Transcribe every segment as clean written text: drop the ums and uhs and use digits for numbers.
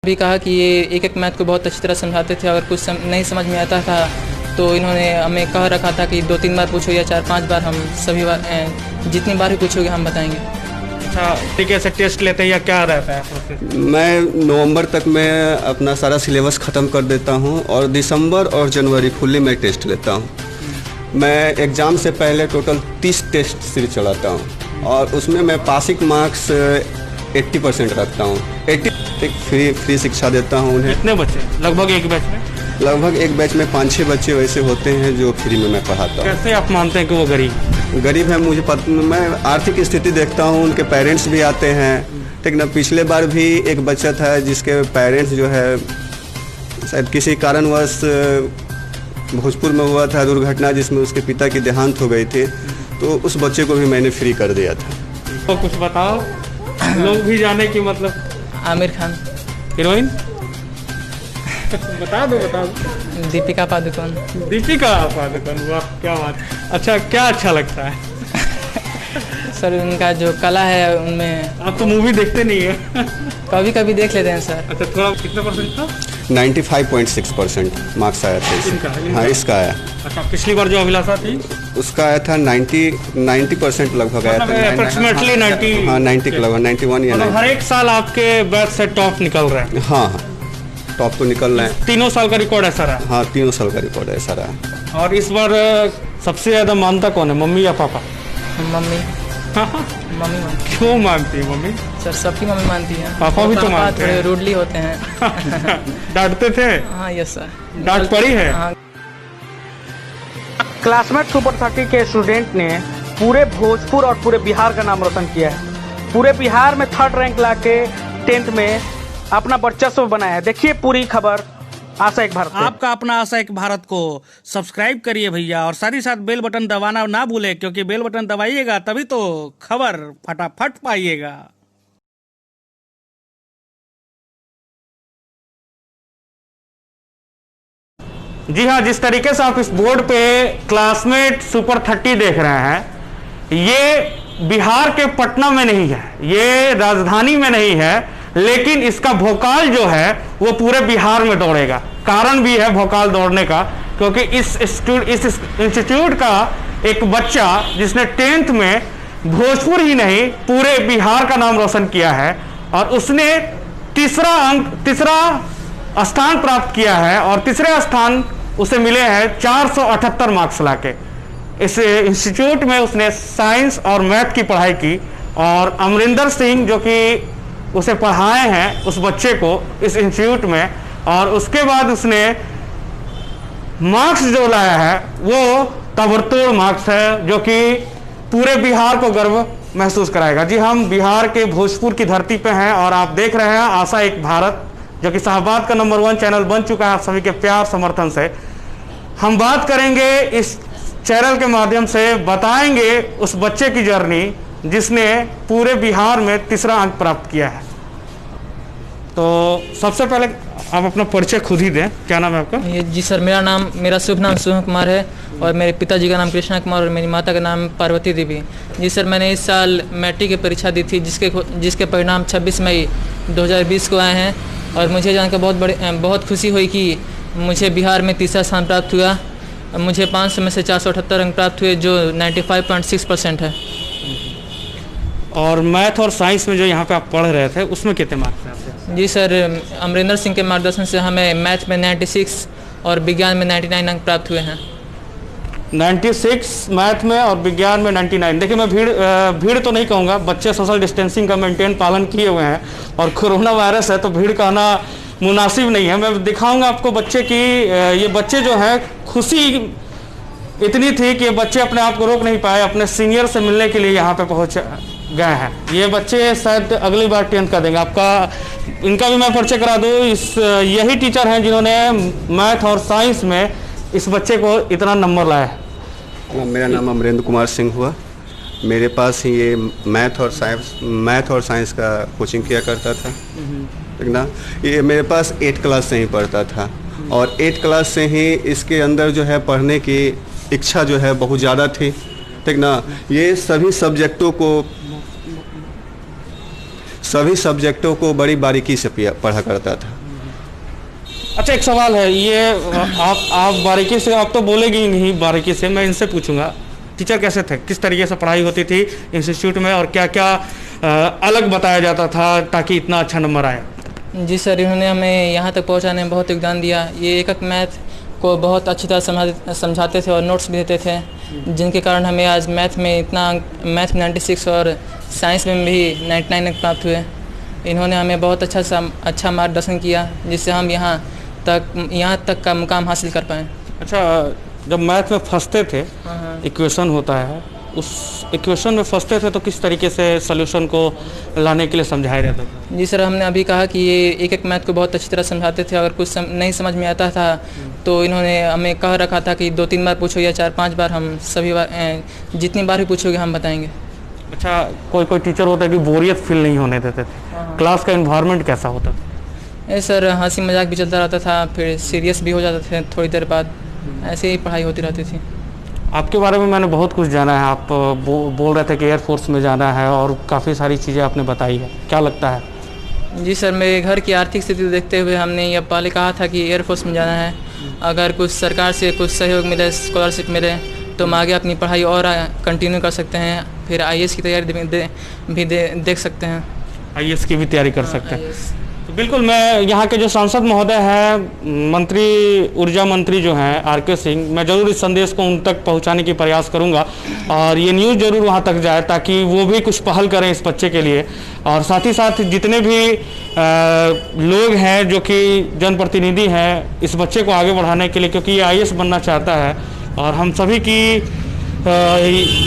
भी कहा कि ये एक एक मैथ को बहुत अच्छी तरह समझाते थे। अगर कुछ नहीं समझ में आता था तो इन्होंने हमें कह रखा था कि 2-3 बार पूछो या 4-5 बार, हम सभी बार जितनी बार भी पूछोगे हम बताएंगे। अच्छा ठीक है, ऐसे टेस्ट लेते हैं या क्या रहता है? मैं नवंबर तक मैं अपना सारा सिलेबस ख़त्म कर देता हूँ और दिसंबर और जनवरी फुल्ली मैं टेस्ट लेता हूँ। मैं एग्ज़ाम से पहले टोटल 30 टेस्ट सीरीज चलाता हूँ और उसमें मैं पासिंग मार्क्स 80% रखता हूँ। 80 फ्री शिक्षा देता हूँ उन्हें। कितने बच्चे लगभग एक बैच में? लगभग एक बैच में 5-6 बच्चे वैसे होते हैं जो फ्री में मैं पढ़ाता हूँ। कैसे आप मानते हैं कि वो गरीब है? मुझे मैं आर्थिक स्थिति देखता हूँ, उनके पेरेंट्स भी आते हैं, ठीक ना। पिछले बार भी एक बच्चा था जिसके पेरेंट्स जो है शायद किसी कारणवश भोजपुर में हुआ था दुर्घटना जिसमें उसके पिता की देहांत हो गई थी, तो उस बच्चे को भी मैंने फ्री कर दिया था। तो कुछ बताओ, लोग भी जाने की मतलब। आमिर खान। हीरोइन बता दो। दीपिका पादुकोण। वाह क्या बात। अच्छा क्या अच्छा लगता है? सर उनका जो कला है उनमें। आप तो मूवी देखते नहीं है? कभी कभी देख लेते हैं सर। अच्छा थोड़ा कितना परसेंट था? 95.6% मार्क्स आया था इनका? हाँ इसका आया। अच्छा पिछली बार जो अभिलाषा थी उसका आया था 90% लगभग आया था। अप्रोक्सीमेटली 90। हाँ 90 के लगभग 91 या 90। हर एक साल आपके बैच से टॉप निकल रहे हैं? हाँ टॉप तो निकल रहे हैं। 3 साल का रिकॉर्ड ऐसा रहा? हाँ 3 साल का रिकॉर्ड ऐसा रहा। और इस बार सबसे ज्यादा मानता कौन है, मम्मी या पापा? मम्मी। मम्मी मानती। क्यों मानती है मम्मी? सर सबकी मम्मी मानती है। पापा भी तो मानते हैं। रूडली होते हैं। डांटते थे? हाँ यस सर। डांट पड़ी है? हाँ। क्लासमेट सुपर 30 के स्टूडेंट ने पूरे भोजपुर और पूरे बिहार का नाम रोशन किया है। पूरे बिहार में 3rd रैंक लाके 10th में अपना वर्चस्व बनाया है। देखिए पूरी खबर आशा एक भारत। आपका अपना आशा एक भारत को सब्सक्राइब करिए भैया, और साथ ही साथ बेल बटन दबाना ना भूले, क्योंकि बेल बटन दबाइएगा तभी तो खबर फटाफट पाइएगा। जी हाँ, जिस तरीके से आप इस बोर्ड पे क्लासमेट सुपर 30 देख रहे हैं, ये बिहार के पटना में नहीं है, ये राजधानी में नहीं है, लेकिन इसका भोकाल जो है वो पूरे बिहार में दौड़ेगा। कारण भी है भोकाल दौड़ने का, क्योंकि इस इंस्टीट्यूट का एक बच्चा जिसने 10th में भोजपुर ही नहीं पूरे बिहार का नाम रोशन किया है और उसने तीसरा स्थान प्राप्त किया है, और तीसरे स्थान उसे मिले हैं 478 मार्क्स लाके। इस इंस्टीट्यूट में उसने साइंस और मैथ की पढ़ाई की, और अमरिंदर सिंह जो कि उसे पढ़ाए हैं उस बच्चे को इस इंस्टीट्यूट में, और उसके बाद उसने मार्क्स जो लाया है वो ताबड़तोड़ मार्क्स है, जो कि पूरे बिहार को गर्व महसूस कराएगा। जी हम बिहार के भोजपुर की धरती पे हैं और आप देख रहे हैं आशा एक भारत, जो कि शाहबाद का नंबर 1 चैनल बन चुका है आप सभी के प्यार समर्थन से। हम बात करेंगे इस चैनल के माध्यम से, बताएंगे उस बच्चे की जर्नी जिसने पूरे बिहार में 3रा अंक प्राप्त किया है। तो सबसे पहले आप अपना परिचय खुद ही दें, क्या नाम है आपका? जी सर, मेरा शुभ नाम शुभ कुमार है, और मेरे पिताजी का नाम कृष्णा कुमार और मेरी माता का नाम पार्वती देवी। जी सर, मैंने इस साल मैट्रिक की परीक्षा दी थी, जिसके परिणाम 26 मई 2020 को आए हैं, और मुझे जानकर बहुत खुशी हुई कि मुझे बिहार में 3रा स्थान प्राप्त हुआ। मुझे 500 में से 478 अंक प्राप्त हुए, जो 95.6% है। और मैथ और साइंस में जो यहाँ पे आप पढ़ रहे थे उसमें कितने मार्क्स हैं आपके? जी सर, अमरिंदर सिंह के मार्गदर्शन से हमें मैथ में 96 और विज्ञान में 99 अंक प्राप्त हुए हैं। 96 मैथ में और विज्ञान में 99। देखिए मैं भीड़ तो नहीं कहूँगा, बच्चे सोशल डिस्टेंसिंग का मेंटेन पालन किए हुए हैं, और कोरोना वायरस है तो भीड़ कहना मुनासिब नहीं है। मैं दिखाऊंगा आपको बच्चे की, ये बच्चे जो है खुशी इतनी थी कि ये बच्चे अपने आप को रोक नहीं पाए, अपने सीनियर से मिलने के लिए यहाँ पे पहुँच गए हैं। ये बच्चे शायद अगली बार 10th का देंगे। इनका भी मैं परिचय करा दूँ, यही टीचर हैं जिन्होंने मैथ और साइंस में इस बच्चे को इतना नंबर लाया है। मेरा नाम अमरेंद्र कुमार सिंह हुआ। मेरे पास ही ये मैथ और साइंस का कोचिंग किया करता था, ठीक ना। ये मेरे पास 8 क्लास से ही पढ़ता था, और 8 क्लास से ही इसके अंदर जो है पढ़ने की इच्छा जो है बहुत ज़्यादा थी, ठीक ना। ये सभी सभी सब्जेक्टों को बड़ी बारीकी से पढ़ा करता था। अच्छा, एक सवाल है, ये आप बारीकी से, आप तो बोलेगी ही नहीं बारीकी से, मैं इनसे पूछूंगा टीचर कैसे थे, किस तरीके से पढ़ाई होती थी इंस्टीट्यूट में और क्या क्या अलग बताया जाता था ताकि इतना अच्छा नंबर आए? जी सर, इन्होंने हमें यहाँ तक पहुँचाने में बहुत योगदान दिया। ये एक मैथ को बहुत अच्छी तरह समझाते थे और नोट्स भी देते थे, जिनके कारण हमें आज मैथ में 96 और साइंस में भी 99 अंक प्राप्त हुए। इन्होंने हमें बहुत अच्छा मार्गदर्शन किया, जिससे हम यहाँ तक का मुकाम हासिल कर पाएँ। अच्छा, जब मैथ में फंसते थे, इक्वेशन होता है, उस इक्वेशन में फंसते थे तो किस तरीके से सॉल्यूशन को लाने के लिए समझाया जाता था? जी सर, हमने अभी कहा कि ये एक मैथ को बहुत अच्छी तरह समझाते थे। अगर कुछ नहीं समझ में आता था तो इन्होंने हमें कह रखा था कि 2-3 बार पूछो या 4-5 बार, हम सभी बार जितनी बार भी पूछोगे हम बताएंगे। अच्छा, कोई टीचर होता है कि बोरियत फील नहीं होने देते थे, क्लास का एनवायरनमेंट कैसा होता था? सर, हंसी मजाक भी चलता रहता था, फिर सीरियस भी हो जाते थे थोड़ी देर बाद, ऐसे ही पढ़ाई होती रहती थी। आपके बारे में मैंने बहुत कुछ जाना है, आप बोल रहे थे कि एयरफोर्स में जाना है और काफ़ी सारी चीज़ें आपने बताई है, क्या लगता है? जी सर, मेरे घर की आर्थिक स्थिति को देखते हुए हमने यह पहले कहा था कि एयरफोर्स में जाना है। अगर कुछ सरकार से कुछ सहयोग मिले, स्कॉलरशिप मिले, तो हम आगे अपनी पढ़ाई और कंटिन्यू कर सकते हैं, फिर IAS की तैयारी भी देख सकते हैं। IAS की भी तैयारी कर सकते हैं। तो बिल्कुल, मैं यहाँ के जो सांसद महोदय हैं, ऊर्जा मंत्री जो हैं RK सिंह, मैं ज़रूर इस संदेश को उन तक पहुँचाने की प्रयास करूँगा और ये न्यूज़ ज़रूर वहाँ तक जाए ताकि वो भी कुछ पहल करें इस बच्चे के लिए। और साथ ही साथ जितने भी लोग हैं जो कि जनप्रतिनिधि हैं इस बच्चे को आगे बढ़ाने के लिए, क्योंकि ये IAS बनना चाहता है और हम सभी की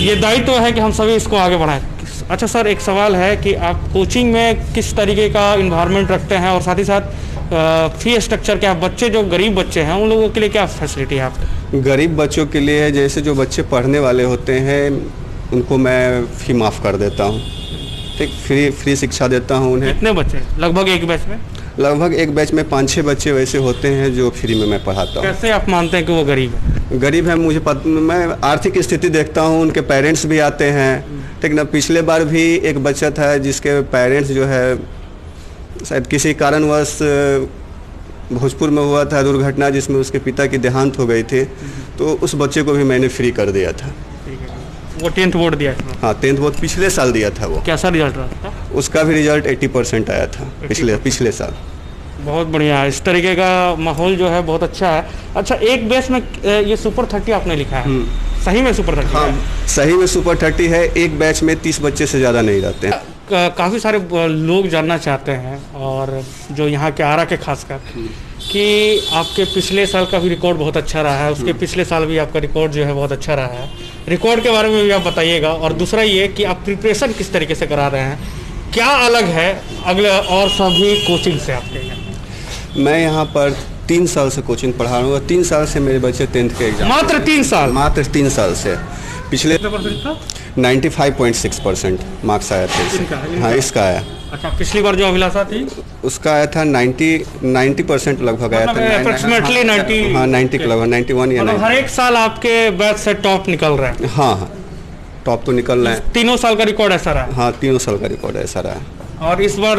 ये दायित्व है कि हम सभी इसको आगे बढ़ाएं। अच्छा सर, एक सवाल है कि आप कोचिंग में किस तरीके का इन्वायरमेंट रखते हैं और साथ ही साथ फी स्ट्रक्चर क्या, बच्चे जो गरीब बच्चे हैं उन लोगों के लिए क्या फैसिलिटी है आपके? गरीब बच्चों के लिए जैसे जो बच्चे पढ़ने वाले होते हैं उनको मैं फ़ी माफ़ कर देता हूँ, ठीक, फ्री शिक्षा देता हूँ उन्हें। कितने बच्चे लगभग एक बैच में? लगभग एक बैच में 5-6 बच्चे वैसे होते हैं जो फ्री में मैं पढ़ाता हूँ। कैसे आप मानते हैं कि वो गरीब है? गरीब है, मैं आर्थिक स्थिति देखता हूँ, उनके पेरेंट्स भी आते हैं, ठीक ना। पिछले बार भी एक बच्चा था जिसके पेरेंट्स जो है शायद किसी कारणवश भोजपुर में हुआ था दुर्घटना जिसमें उसके पिता की देहांत हो गई थी, तो उस बच्चे को भी मैंने फ्री कर दिया था। वो 10th बोर्ड दिया था? हाँ, 10th बोर्ड पिछले साल दिया था। वो कैसा रिजल्ट रहा था? उसका भी रिजल्ट 80% आया था पिछले साल। बहुत बढ़िया है, इस तरीके का माहौल जो है बहुत अच्छा है। अच्छा, एक बैच में ये सुपर 30 आपने लिखा है, सही में सुपर 30? हाँ, सही में सुपर 30 है। एक बैच में 30 बच्चे से ज़्यादा नहीं रहते हैं। काफ़ी सारे लोग जानना चाहते हैं और जो यहाँ के आरा के खासकर कि आपके पिछले साल का भी रिकॉर्ड बहुत अच्छा रहा है, उसके पिछले साल भी आपका रिकॉर्ड जो है बहुत अच्छा रहा है। रिकॉर्ड के बारे में भी आप बताइएगा और दूसरा ये कि आप प्रिपरेशन किस तरीके से करा रहे हैं, क्या अलग है अगले और सभी कोचिंग से आपके यहाँ? मैं यहाँ पर 3 साल से कोचिंग पढ़ा रहा हूँ और 3 साल से मेरे बच्चे 10th के एग्जाम। मात्र 3 साल? मात्र 3 साल से। पिछले 95.6% मार्क्स आया था इसका। हाँ, इसका आया। अच्छा, पिछली बार जो अभिलाषा थी उसका आया था 90% लगभग आया था। अप्रोक्सीमेटली 90? हाँ, 90 के लगभग, 91 या 90। हर एक साल आपके बैच से टॉप निकल रहा है? हाँ, टॉप तो निकल रहे हैं। 3 साल का रिकॉर्ड ऐसा रहा? हाँ, 3 साल का रिकॉर्ड ऐसा रहा। और इस बार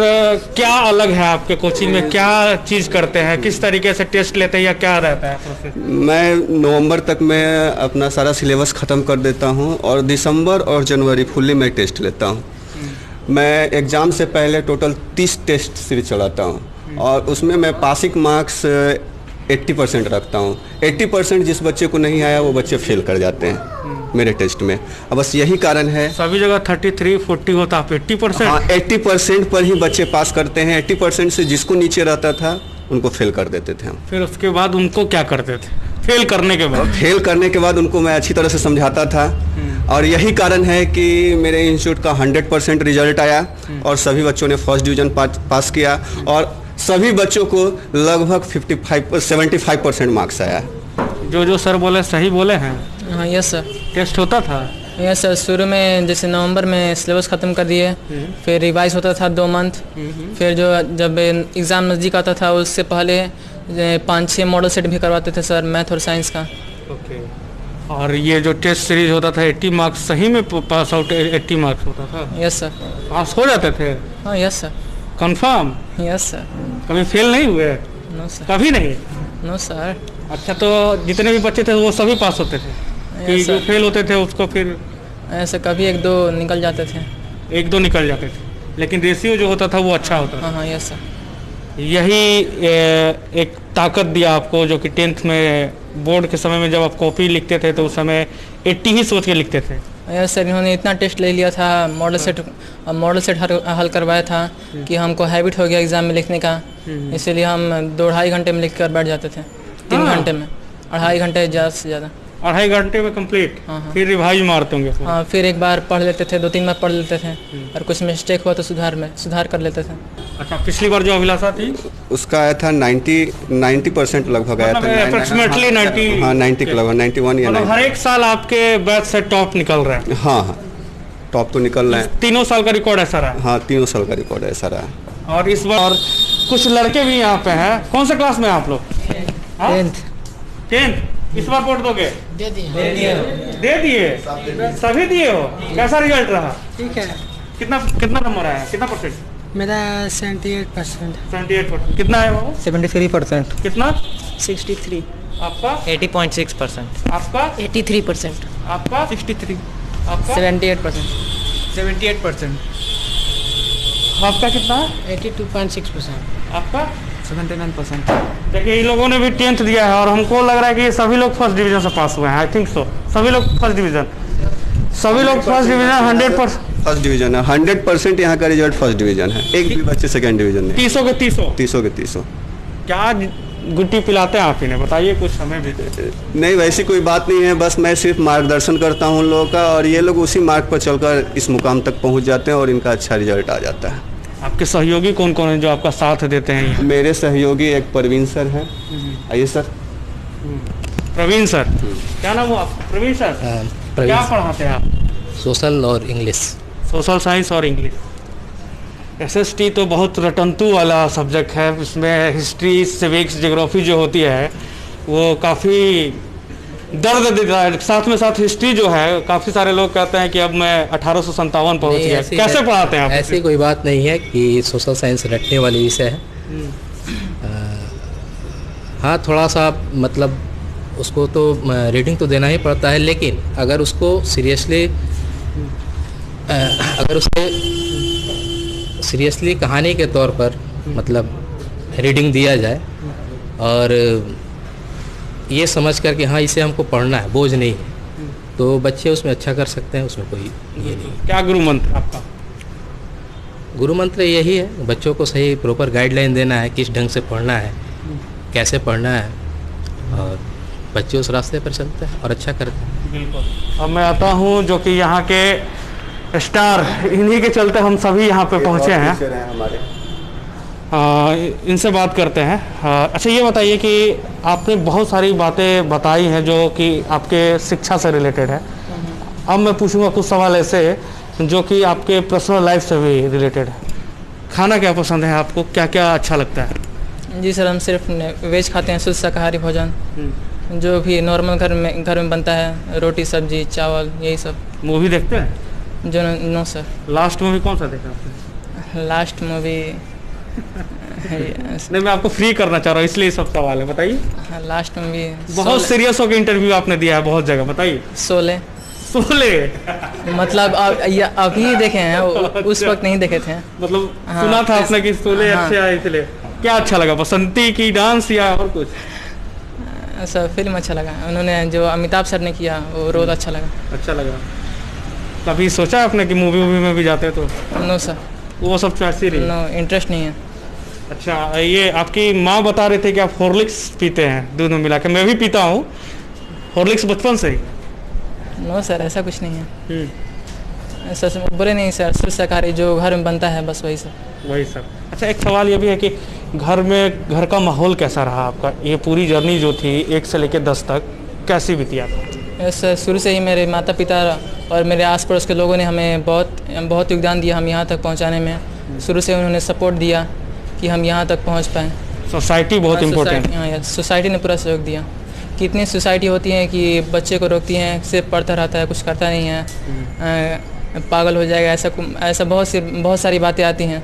क्या अलग है आपके कोचिंग में, क्या चीज़ करते हैं, किस तरीके से टेस्ट लेते हैं या क्या रहता है प्रोसेस? मैं नवंबर तक मैं अपना सारा सिलेबस ख़त्म कर देता हूं और दिसंबर और जनवरी फुल्ली मैं टेस्ट लेता हूं। मैं एग्ज़ाम से पहले टोटल 30 टेस्ट सीरीज चलाता हूं और उसमें मैं पासिंग मार्क्स 80% रखता हूं। 80% जिस बच्चे को नहीं आया वो बच्चे फेल कर जाते हैं मेरे टेस्ट में। अब बस यही कारण है। सभी जगह 33-40 होता, आप 80%? हाँ, 80% पर ही बच्चे पास करते हैं। 80% से जिसको नीचे रहता था उनको फेल कर देते थे हम। फिर उसके बाद उनको क्या करते थे फेल करने के बाद? फेल करने के बाद उनको मैं अच्छी तरह से समझाता था और यही कारण है कि मेरे इंस्टीट्यूट का 100% रिजल्ट आया और सभी बच्चों ने फर्स्ट डिवीज़न पास किया और सभी बच्चों को लगभग 75% मार्क्स आया। जो सर बोले सही बोले हैं? हाँ, यस सर। टेस्ट होता था? यस सर, शुरू में जैसे नवंबर में सिलेबस ख़त्म कर दिए, फिर रिवाइज होता था 2 मंथ, फिर जब एग्ज़ाम नज़दीक आता था उससे पहले 5-6 मॉडल सेट भी करवाते थे सर, मैथ और साइंस का। ओके। और ये जो टेस्ट सीरीज होता था 80 मार्क्स, सही में पास आउट 80 मार्क्स होता था? Yes sir. पास हो जाते थे? हाँ yes sir. Confirm? Yes sir. कभी फेल नहीं हुए? No sir. कभी नहीं? No sir. अच्छा, तो जितने भी बच्चे थे वो सभी पास होते थे कि Yes, जो sir. फेल होते थे उसको फिर ऐसे कभी एक दो निकल जाते थे। एक दो निकल जाते थे, लेकिन रेशियो जो होता था वो अच्छा होता था? हाँ हाँ यस सर। यही एक ताकत दिया आपको, जो कि 10th में बोर्ड के समय में जब आप कॉपी लिखते थे तो उस समय 80 ही सोच के लिखते थे? यस सर, इन्होंने इतना टेस्ट ले लिया था, मॉडल सेट हल करवाया था कि हमको हैबिट हो गया एग्ज़ाम में लिखने का। इसीलिए हम 2-2.5 घंटे में लिख कर बैठ जाते थे। 3 घंटे में 2.5 घंटे ज़्यादा से ज़्यादा। 2.5 घंटे में कंप्लीट? हाँ हाँ। फिर रिवाइज मारते होंगे? हाँ, फिर एक बार पढ़ लेते थे, 2-3 बार पढ़ लेते थे, और कुछ मिस्टेक हुआ तो सुधार कर लेते थे। अच्छा, पिछली बार जो अभिलाषा थी उसका आया था 90% लगभग आया था। अप्रोक्सीमेटली 90? हाँ 90 के लगभग, 91 या मतलब 90। हर एक साल आपके बैच से टॉप निकल रहा है? हाँ हाँ, टॉप तो निकल रहे हैं। 3 साल का रिकॉर्ड ऐसा रहा? हाँ 3 साल का रिकॉर्ड ऐसा रहा। और इस बार और कुछ लड़के भी यहाँ पे हैं। कौन से क्लास में हैं आप लोग? 10th। इस बार बोर्ड दोगे? दे दिए? सभी दिए हो? कैसा रिजल्ट रहा? ठीक है। कितना नंबर आया? कितना परसेंट? मेरा 78%। 78%। कितना है वो? 73%। कितना? 63। आपका? 80.6%। आपका? 83%। आपका? 63। आपका? 78%। 78%। आपका कितना? 82.6%। आपका? 79%। देखिए, इन लोगों ने भी 10th दिया है और हमको लग रहा है कि ये सभी लोग फर्स्ट डिवीजन से पास हुए हैं। आई थिंक सो, सभी लोग फर्स्ट डिवीजन। 100% फर्स्ट डिवीजन है। 100% यहाँ का रिजल्ट फर्स्ट डिवीजन है। एक भी बच्चे सेकंड डिवीजन नहीं। 30 के 30 के 30। क्या गुट्टी पिलाते हैं आप इन्हें? बताइए कुछ हमें भी। नहीं, वैसी कोई बात नहीं है, बस मैं सिर्फ मार्गदर्शन करता हूँ उन लोगों का, और ये लोग उसी मार्ग पर चलकर इस मुकाम तक पहुँच जाते हैं और इनका अच्छा रिजल्ट आ जाता है। आपके सहयोगी कौन कौन है जो आपका साथ देते हैं यहाँ? मेरे सहयोगी एक प्रवीण सर हैं। आइए सर। प्रवीण सर। क्या नाम हुआ आपका? प्रवीण सर। क्या पढ़ाते हैं आप? सोशल और इंग्लिश। सोशल साइंस और इंग्लिश। SST तो बहुत रटंतू वाला सब्जेक्ट है। इसमें हिस्ट्री, सिविक्स, ज्योग्राफी जो होती है वो काफ़ी दर्द देता है। साथ में साथ हिस्ट्री जो है, काफ़ी सारे लोग कहते हैं कि अब मैं 1857 पहुँच गया। कैसे पढ़ाते हैं आप? ऐसी कोई बात नहीं है कि सोशल साइंस रटने वाली विषय है। हाँ, थोड़ा सा मतलब उसको तो रीडिंग तो देना ही पड़ता है, लेकिन अगर उसको सीरियसली कहानी के तौर पर मतलब रीडिंग दिया जाए और ये समझ कर कि हाँ इसे हमको पढ़ना है, बोझ नहीं है, तो बच्चे उसमें अच्छा कर सकते हैं। उसमें कोई ये नहीं। क्या गुरु मंत्र आपका? गुरु मंत्र यही है, बच्चों को सही प्रॉपर गाइडलाइन देना है, किस ढंग से पढ़ना है, कैसे पढ़ना है, और बच्चे उस रास्ते पर चलते हैं और अच्छा करते हैं। बिल्कुल। अब मैं आता हूँ जो कि यहाँ के स्टार, इन्हीं के चलते हम सभी यहाँ पे पहुँचे हैं। हमारे इनसे बात करते हैं। अच्छा, ये बताइए कि आपने बहुत सारी बातें बताई हैं जो कि आपके शिक्षा से रिलेटेड है। अब मैं पूछूंगा कुछ सवाल ऐसे जो कि आपके पर्सनल लाइफ से भी रिलेटेड है। खाना क्या पसंद है आपको? क्या क्या अच्छा लगता है? जी सर, हम सिर्फ वेज खाते हैं, शुद्ध शाकाहारी भोजन जो भी नॉर्मल घर में बनता है, रोटी सब्जी चावल यही सब। मूवी देखते हैं? जो नो सर। लास्ट मूवी कौन सा देखा आपने? लास्ट मूवी नहीं, मैं आपको फ्री करना चाह रहा हूँ इसलिए सब सवाल है, बताइए। लास्ट मूवी बहुत सीरियस होकर इंटरव्यू आपने दिया है बहुत जगह, बताइए। शोले। मतलब अभी देखे हैं, उस वक्त नहीं देखे थे। मतलब हाँ, सुना था आपने कि शोले अच्छे आए, इसलिए क्या अच्छा लगा? बसंती की डांस या और कुछ? सर फिल्म अच्छा लगा, उन्होंने जो अमिताभ सर ने किया वो रोल अच्छा लगा। अच्छा लगा। कभी सोचा आपने कि मूवी में भी जाते तो? नो सर, वो सब चॉइस ही नहीं? नो, इंटरेस्ट नहीं है। अच्छा, ये आपकी माँ बता रहे थे कि आप हॉर्लिक्स पीते हैं दूध में मिला के। मैं भी पीता हूँ हॉर्लिक्स बचपन से ही। नो सर, ऐसा कुछ नहीं है। ऐसा बुरे नहीं सर, शुद्ध शाकाहारी जो घर में बनता है बस वही सब। अच्छा, एक सवाल ये भी है कि घर का माहौल कैसा रहा आपका? ये पूरी जर्नी जो थी 1 से लेकर 10 तक कैसी बीती आपको? सर शुरू से ही मेरे माता पिता और मेरे आस पड़ोस के लोगों ने हमें बहुत योगदान दिया हम यहाँ तक पहुँचाने में। शुरू से उन्होंने सपोर्ट दिया कि हम यहाँ तक पहुँच पाएँ। सोसाइटी बहुत इम्पोर्टेंट। हाँ, सोसाइटी ने पूरा सहयोग दिया। कितनी सोसाइटी होती हैं कि बच्चे को रोकती हैं, सिर्फ पढ़ता रहता है, कुछ करता नहीं है, पागल हो जाएगा, ऐसा बहुत सारी बातें आती हैं।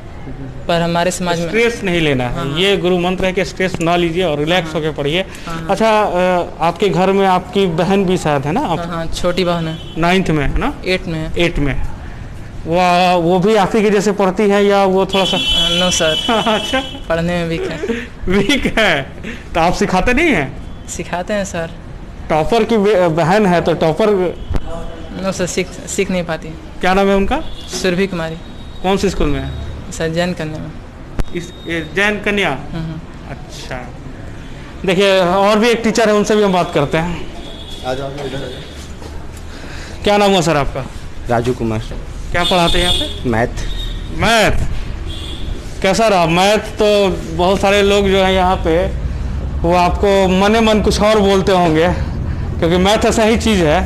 पर हमारे समाज में स्ट्रेस नहीं लेना है। ये गुरु मंत्र है कि स्ट्रेस ना लीजिए और रिलैक्स होकर पढ़िए। अच्छा, आपके घर में आपकी बहन भी शायद है ना? हाँ, छोटी बहन है, 9th में है ना? 8 में है। 8 में। वो भी आप ही के जैसे पढ़ती है या वो थोड़ा सा? No sir. अच्छा, पढ़ने में वीक है। वीक है तो आप सिखाते नहीं हैं? सिखाते हैं सर। टॉपर की बहन है तो टॉपर? नो सर, सीख नहीं पाती। क्या नाम है उनका? सुरभि कुमारी। कौन से स्कूल में है? सर जैन कन्या में। जैन कन्या। अच्छा, देखिए और भी एक टीचर है, उनसे भी हम बात करते हैं। आ जाओ इधर। क्या नाम हुआ सर आपका? राजू कुमार। क्या पढ़ाते हैं यहाँ पे? मैथ। कैसा रहा मैथ? तो बहुत सारे लोग जो है यहाँ पे वो आपको मने मन कुछ और बोलते होंगे, क्योंकि मैथ ऐसा ही चीज़ है,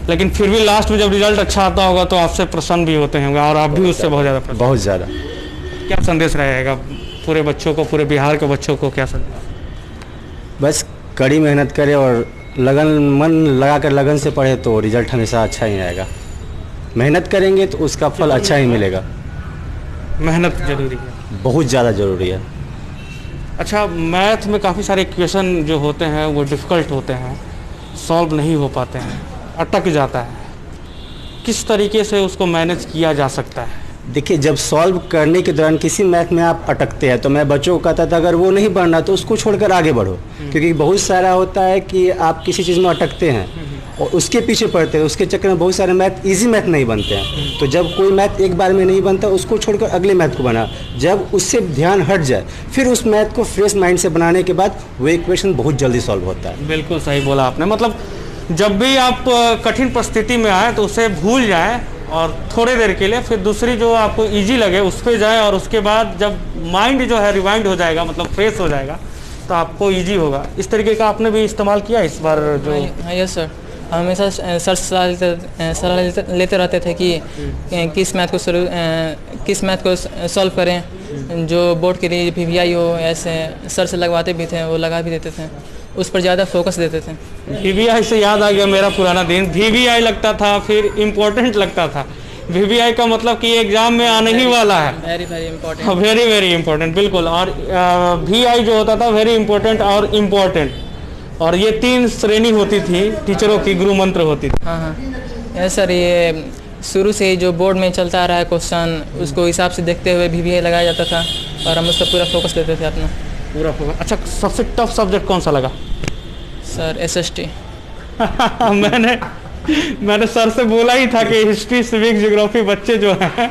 लेकिन फिर भी लास्ट में जब रिजल्ट अच्छा आता होगा तो आपसे प्रसन्न भी होते होंगे और आप भी उससे बहुत ज़्यादा। क्या संदेश रहेगा पूरे बच्चों को, पूरे बिहार के बच्चों को? क्या संदेश? बस कड़ी मेहनत करे और मन लगा कर लगन से पढ़े तो रिजल्ट हमेशा अच्छा ही आएगा। मेहनत करेंगे तो उसका फल अच्छा ही मिलेगा। मेहनत जरूरी है, बहुत ज़्यादा ज़रूरी है। अच्छा, मैथ में काफ़ी सारे इक्वेशन जो होते हैं वो डिफ़िकल्ट होते हैं, सॉल्व नहीं हो पाते हैं, अटक जाता है। किस तरीके से उसको मैनेज किया जा सकता है? देखिए, जब सॉल्व करने के दौरान किसी मैथ में आप अटकते हैं तो मैं बच्चों को कहता था अगर वो नहीं पढ़ना तो उसको छोड़कर आगे बढ़ो, क्योंकि बहुत सारा होता है कि आप किसी चीज़ में अटकते हैं और उसके पीछे पढ़ते हैं, उसके चक्कर में बहुत सारे मैथ इजी मैथ नहीं बनते हैं। तो जब कोई मैथ एक बार में नहीं बनता उसको छोड़कर अगले मैथ को बना, जब उससे ध्यान हट जाए फिर उस मैथ को फ्रेश माइंड से बनाने के बाद वो इक्वेशन बहुत जल्दी सॉल्व होता है। बिल्कुल सही बोला आपने। मतलब जब भी आप कठिन परिस्थिति में आए तो उसे भूल जाए और थोड़ी देर के लिए फिर दूसरी जो आपको इजी लगे उस पर जाए, और उसके बाद जब माइंड जो है रिवाइंड हो जाएगा, मतलब फ्रेश हो जाएगा, तो आपको इजी होगा। इस तरीके का आपने भी इस्तेमाल किया इस बार जो? हाँ यस सर, हमेशा सर सलाह लेते रहते थे कि किस मैथ को सॉल्व करें, जो बोर्ड के लिए VVI हो, ऐसे सर से लगवाते भी थे, वो लगा भी देते थे, उस पर ज़्यादा फोकस देते थे। VVI से याद आ गया मेरा पुराना दिन। VVI लगता था, फिर इम्पोर्टेंट लगता था। VVI का मतलब कि एग्जाम में आने ही वाला है। Very important. वेरी इम्पोर्टेंट, बिल्कुल। और VI जो होता था वेरी इम्पोर्टेंट और इम्पोर्टेंट, और ये 3 श्रेणी होती थी टीचरों की, गुरु मंत्र होती थी। हाँ यस सर, ये शुरू से ही जो बोर्ड में चलता आ रहा है क्वेश्चन, उसको हिसाब से देखते हुए VVI लगाया जाता था और हम उस पर पूरा फोकस देते थे अपना। पूरा फोकस। अच्छा, सबसे टफ सब्जेक्ट कौन सा लगा? Sir SST। मैंने सर से बोला ही था कि हिस्ट्री, सिविक्स, ज्योग्राफी बच्चे जो हैं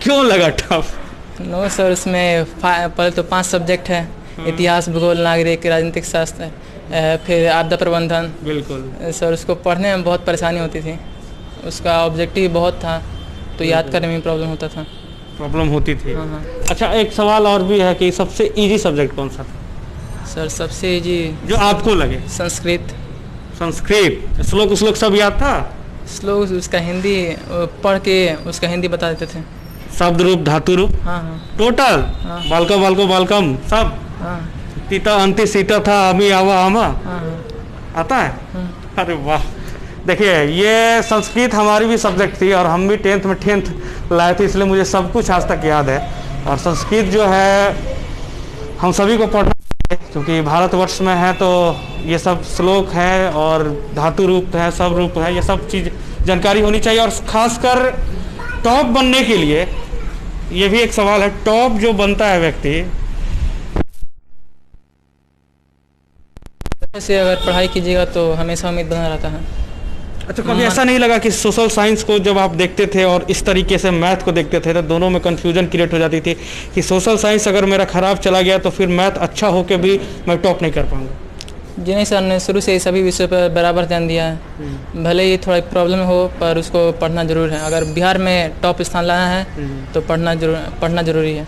क्यों लगा टफ? नो सर, उसमें पहले तो 5 सब्जेक्ट है, इतिहास, भूगोल, नागरिक, राजनीतिक शास्त्र, फिर आपदा प्रबंधन। बिल्कुल सर, उसको पढ़ने में बहुत परेशानी होती थी, उसका ऑब्जेक्टिव बहुत था तो याद करने में प्रॉब्लम होती थी। हाँ। अच्छा, एक सवाल और भी है कि सबसे इजी सब्जेक्ट कौन सा था? सर सबसे इजी जो आपको लगे? संस्कृत। श्लोक सब याद था? श्लोक उसका हिंदी पढ़ के उसका हिंदी बता देते थे। शब्द रूप, धातु रूप? हाँ। टोटल? हाँ। बालकम सब? हाँ। तीता अंति सीता था, अमी आवा आमा? हाँ। आता है? अरे वाह। देखिए, ये संस्कृत हमारी भी सब्जेक्ट थी और हम भी 10th में 10th लाए थे, इसलिए मुझे सब कुछ आज तक याद है। और संस्कृत जो है हम सभी को पढ़ना चाहिए, क्योंकि भारतवर्ष में है तो ये सब श्लोक है और धातु रूप है, सब रूप है, ये सब चीज़ जानकारी होनी चाहिए। और खासकर टॉप बनने के लिए ये भी एक सवाल है, टॉप जो बनता है व्यक्ति से अगर पढ़ाई कीजिएगा तो हमेशा उम्मीद बना रहता है। अच्छा, कभी ऐसा नहीं लगा कि सोशल साइंस को जब आप देखते थे और इस तरीके से मैथ को देखते थे तो दोनों में कन्फ्यूजन क्रिएट हो जाती थी कि सोशल साइंस अगर मेरा ख़राब चला गया तो फिर मैथ अच्छा होकर भी मैं टॉप नहीं कर पाऊंगा? जी नहीं सर, ने शुरू से सभी विषयों पर बराबर ध्यान दिया है। भले ही थोड़ा प्रॉब्लम हो पर उसको पढ़ना जरूर है। अगर बिहार में टॉप स्थान लाना है तो पढ़ना जरूरी है,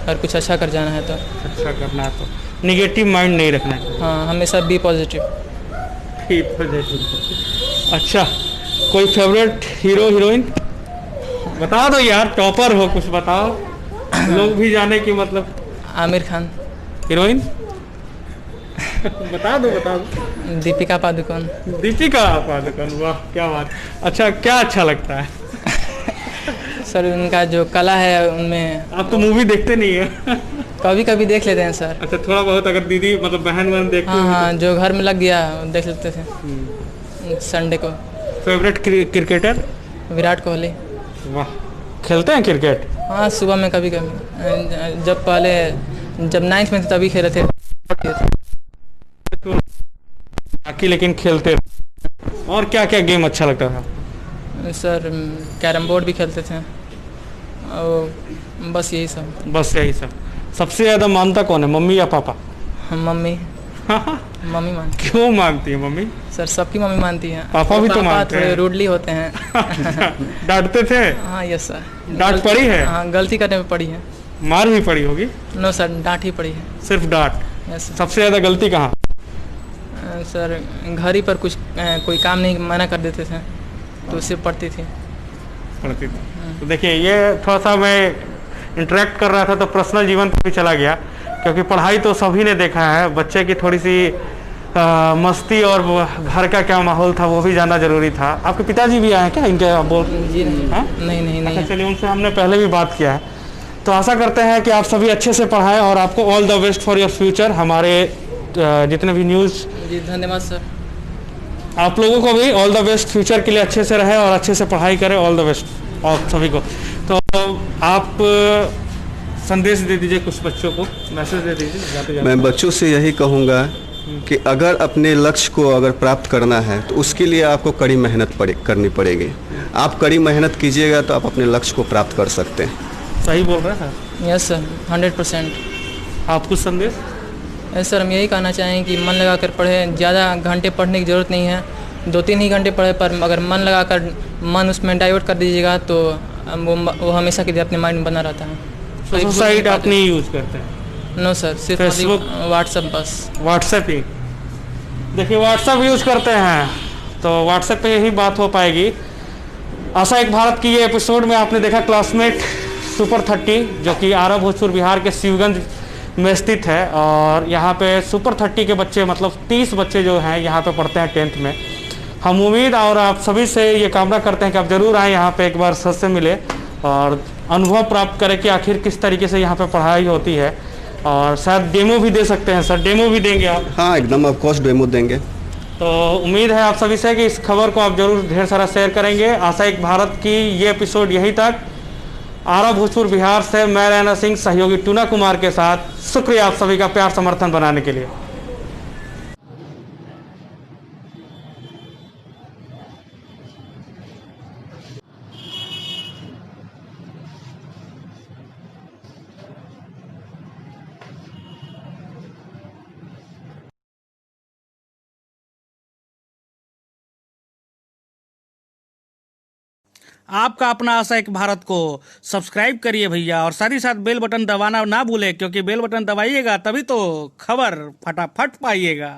अगर कुछ अच्छा कर जाना है तो। अच्छा करना है तो निगेटिव माइंड नहीं रखना है। हाँ, हमेशा बी पॉजिटिव। अच्छा, कोई फेवरेट हीरो हीरोइन बता दो यार, टॉपर हो कुछ बताओ, लोग भी जाने की। मतलब आमिर खान। हीरोइन? बता दो। दीपिका पादुकोण। दीपिका पादुकोण, वाह क्या बात। अच्छा, क्या अच्छा लगता है? सर उनका जो कला है उनमें। आप तो मूवी देखते नहीं है? कभी कभी देख लेते हैं सर। अच्छा, थोड़ा बहुत अगर दीदी मतलब बहन वहन देखते हाँ हो हाँ, जो घर में लग गया देख लेते थे संडे को। Favourite cricketer? विराट कोहली। वाह, खेलते हैं क्रिकेट? हाँ, सुबह में कभी कभी, जब 9th में थे तभी खेले थे। बाकी लेकिन खेलते। और क्या क्या गेम अच्छा लगता था? सर कैरम बोर्ड भी खेलते थे और बस यही सब। बस यही सब। सबसे ज्यादा मानता कौन है, मम्मी या पापा? मम्मी। मम्मी मानती। क्यों मानती है मम्मी? सर सबकी मम्मी मानती है। पापा भी तो मानते हैं। रूडली होते हैं। डांटते थे? हाँ यस सर। डांट पड़ी है? हाँ, गलती करने में पड़ी है। मार भी पड़ी होगी? नो सर, डांट ही पड़ी है। सिर्फ डांट? Yes sir. सबसे ज्यादा गलती कहाँ? सर घर ही पर कुछ कोई काम नहीं मना कर देते थे तो उससे पढ़ती थी। पढ़ती थी। तो देखिए, ये थोड़ा सा मैं इंटरेक्ट कर रहा था तो पर्सनल जीवन पर भी चला गया, क्योंकि पढ़ाई तो सभी ने देखा है। बच्चे की थोड़ी सी मस्ती और घर का क्या माहौल था वो भी जानना जरूरी था। आपके पिताजी भी आए क्या इनके? आप बोल जी नहीं नहीं। अच्छा, चलिए, उनसे हमने पहले भी बात किया है। तो आशा करते हैं कि आप सभी अच्छे से पढ़ाएं और आपको all the best for your future. हमारे जितने भी न्यूज़। जी धन्यवाद सर। आप लोगों को भी ऑल द बेस्ट, फ्यूचर के लिए अच्छे से रहे और अच्छे से पढ़ाई करें। ऑल द बेस्ट आप सभी को। तो आप संदेश दे दीजिए कुछ बच्चों को, मैसेज दे दीजिए जाते जाते। मैं बच्चों से यही कहूँगा कि अगर अपने लक्ष्य को अगर प्राप्त करना है तो उसके लिए आपको कड़ी मेहनत करनी पड़ेगी। आप कड़ी मेहनत कीजिएगा तो आप अपने लक्ष्य को प्राप्त कर सकते हैं। सही बोल रहे हैं सर? Yes sir, 100%। आप कुछ संदेश? यस सर, हम यही कहना चाहें कि मन लगा कर पढ़ें। ज़्यादा घंटे पढ़ने की ज़रूरत नहीं है, 2-3 ही घंटे पढ़े, पर अगर मन लगा कर मन उसमें डाइवर्ट कर दीजिएगा तो वो हमेशा के लिए अपने माइंड में बना रहता है। सोशल साइट आप नहीं यूज़ करते हैं? नो सर, सिर्फ फेसबुक, व्हाट्सएप बस। व्हाट्सएप ही? देखिए, व्हाट्सएप यूज़ करते हैं तो व्हाट्सएप पे यही बात हो पाएगी। आशा एक भारत की ये एपिसोड में आपने देखा क्लासमेट सुपर 30, जो कि आरा भोजपुर बिहार के शिवगंज में स्थित है। और यहाँ पे सुपर 30 के बच्चे, मतलब 30 बच्चे जो हैं यहाँ पे पढ़ते हैं 10th में। हम उम्मीद और आप सभी से ये कामना करते हैं कि आप ज़रूर आएँ यहाँ पे, एक बार सर से मिले और अनुभव प्राप्त करें कि आखिर किस तरीके से यहाँ पे पढ़ाई होती है। और शायद डेमो भी दे सकते हैं सर, डेमो भी देंगे आप? हाँ, एकदम ऑफ कोर्स डेमो देंगे। तो उम्मीद है आप सभी से कि इस खबर को आप जरूर ढेर सारा शेयर करेंगे। आशा एक भारत की ये एपिसोड यहीं तक। आरा भोजपुर बिहार से मैं रैना सिंह, सहयोगी टूना कुमार के साथ। शुक्रिया आप सभी का प्यार समर्थन बनाने के लिए। आपका अपना आशा एक भारत को सब्सक्राइब करिए भैया, और साथ ही साथ बेल बटन दबाना ना भूलें, क्योंकि बेल बटन दबाइएगा तभी तो खबर फटाफट पाइएगा।